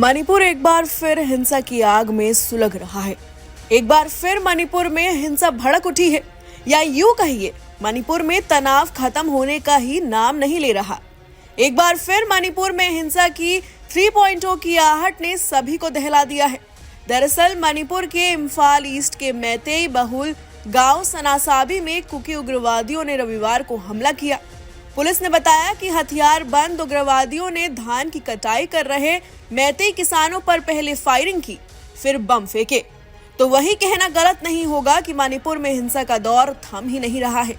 मणिपुर एक बार फिर हिंसा की आग में सुलग रहा है। एक बार फिर मणिपुर में हिंसा भड़क उठी है, या यूं कहिए मणिपुर में तनाव खत्म होने का ही नाम नहीं ले रहा। एक बार फिर मणिपुर में हिंसा की 3.0 की आहट ने सभी को दहला दिया है। दरअसल मणिपुर के इम्फाल ईस्ट के मैतेई बहुल गांव सनासाबी में कुकी उग्रवादियों ने रविवार को हमला किया। पुलिस ने बताया कि हथियारबंद उग्रवादियों ने धान की कटाई कर रहे मैतेई किसानों पर पहले फायरिंग की, फिर बम फेंके। तो वही कहना गलत नहीं होगा कि मणिपुर में हिंसा का दौर थम ही नहीं रहा है।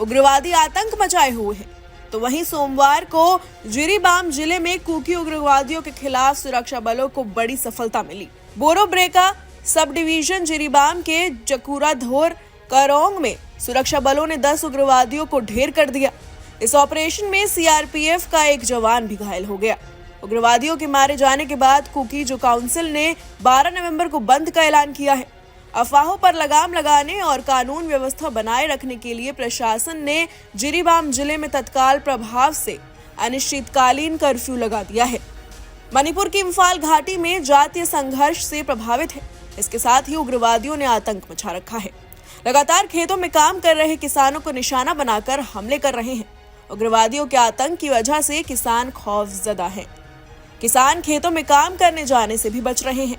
उग्रवादी आतंक मचाए हुए हैं। तो वहीं सोमवार को जिरीबाम जिले में कुकी उग्रवादियों के खिलाफ सुरक्षा बलों को बड़ी सफलता मिली। बोरोब्रेका सब डिवीजन जिरीबाम के जकूरा धोर करोंग में सुरक्षा बलों ने 10 उग्रवादियों को ढेर कर दिया। इस ऑपरेशन में सीआरपीएफ का एक जवान भी घायल हो गया। उग्रवादियों के मारे जाने के बाद कुकी जो काउंसिल ने 12 नवंबर को बंद का ऐलान किया है। अफवाहों पर लगाम लगाने और कानून व्यवस्था बनाए रखने के लिए प्रशासन ने जिरीबाम जिले में तत्काल प्रभाव से अनिश्चितकालीन कर्फ्यू लगा दिया है। मणिपुर की इम्फाल घाटी में जातीय संघर्ष से प्रभावित है। इसके साथ ही उग्रवादियों ने आतंक मचा रखा है। लगातार खेतों में काम कर रहे किसानों को निशाना बनाकर हमले कर रहे हैं। उग्रवादियों के आतंक की वजह से किसान खौफजदा हैं। किसान खेतों में काम करने जाने से भी बच रहे हैं।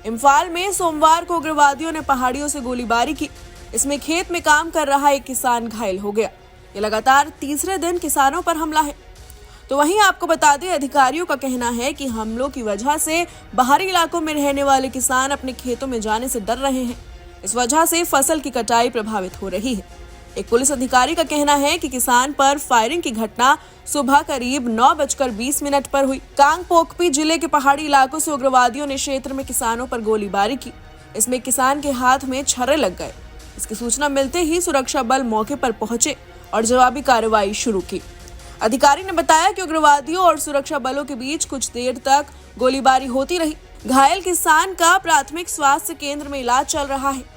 इम्फाल में सोमवार को उग्रवादियों ने पहाड़ियों से गोलीबारी की। इसमें खेत में काम कर रहा एक किसान घायल हो गया। ये लगातार तीसरे दिन किसानों पर हमला है। तो वहीं आपको बता दें, अधिकारियों का कहना है कि हमलों की वजह से बाहरी इलाकों में रहने वाले किसान अपने खेतों में जाने से डर रहे हैं। इस वजह से फसल की कटाई प्रभावित हो रही है। एक पुलिस अधिकारी का कहना है कि किसान पर फायरिंग की घटना सुबह करीब 9:20 पर हुई। कांगपोकपी जिले के पहाड़ी इलाकों से उग्रवादियों ने क्षेत्र में किसानों पर गोलीबारी की। इसमें किसान के हाथ में छर्रे लग गए। इसकी सूचना मिलते ही सुरक्षा बल मौके पर पहुंचे और जवाबी कार्रवाई शुरू की। अधिकारी ने बताया कि उग्रवादियों और सुरक्षा बलों के बीच कुछ देर तक गोलीबारी होती रही। घायल किसान का प्राथमिक स्वास्थ्य केंद्र में इलाज चल रहा है।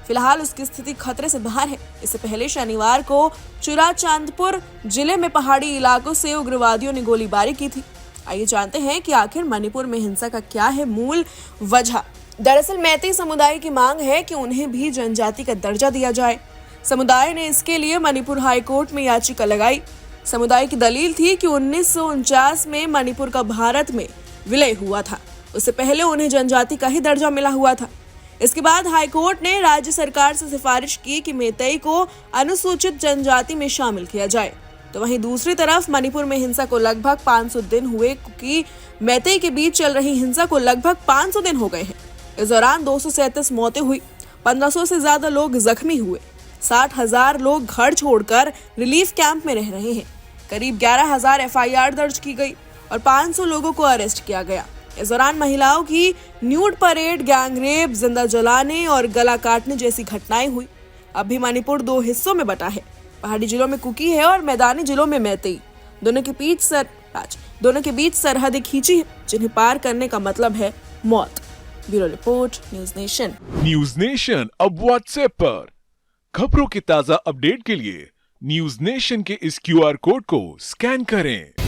फिलहाल उसकी स्थिति खतरे से बाहर है। इससे पहले शनिवार को चुराचांदपुर जिले में पहाड़ी इलाकों से उग्रवादियों ने गोलीबारी की थी। आइए जानते हैं कि आखिर मणिपुर में हिंसा का क्या है मूल वजह। दरअसल मैतेई समुदाय की मांग है कि उन्हें भी जनजाति का दर्जा दिया जाए। समुदाय ने इसके लिए मणिपुर हाईकोर्ट में याचिका लगाई। समुदाय की दलील थी कि 1949 में मणिपुर का भारत में विलय हुआ था। उससे पहले उन्हें जनजाति का ही दर्जा मिला हुआ था। इसके बाद हाईकोर्ट ने राज्य सरकार से सिफारिश की कि मैतेई को अनुसूचित जनजाति में शामिल किया जाए। तो वहीं दूसरी तरफ मणिपुर में हिंसा को लगभग 500 दिन हुए, क्योंकि मैतेई के बीच चल रही हिंसा को लगभग 500 दिन हो गए हैं। इस दौरान 237 मौतें हुई, 1500 से ज्यादा लोग जख्मी हुए, 60,000 लोग घर छोड़कर रिलीफ कैंप में रह रहे हैं। करीब 11,000 एफआईआर दर्ज की गई और 500 लोगों को अरेस्ट किया गया। इस दौरान महिलाओं की न्यूड परेड, गैंगरेप, जिंदा जलाने और गला काटने जैसी घटनाएं हुई। अब भी मणिपुर 2 हिस्सों में बटा है। पहाड़ी जिलों में कुकी है और मैदानी जिलों में मैतेई। दोनों के बीच सरहदें खींची है, जिन्हें पार करने का मतलब है मौत। Bureau report, news nation. News nation अब व्हाट्सएप पर खबरों के ताजा अपडेट के लिए न्यूज नेशन के इस QR कोड को स्कैन करें।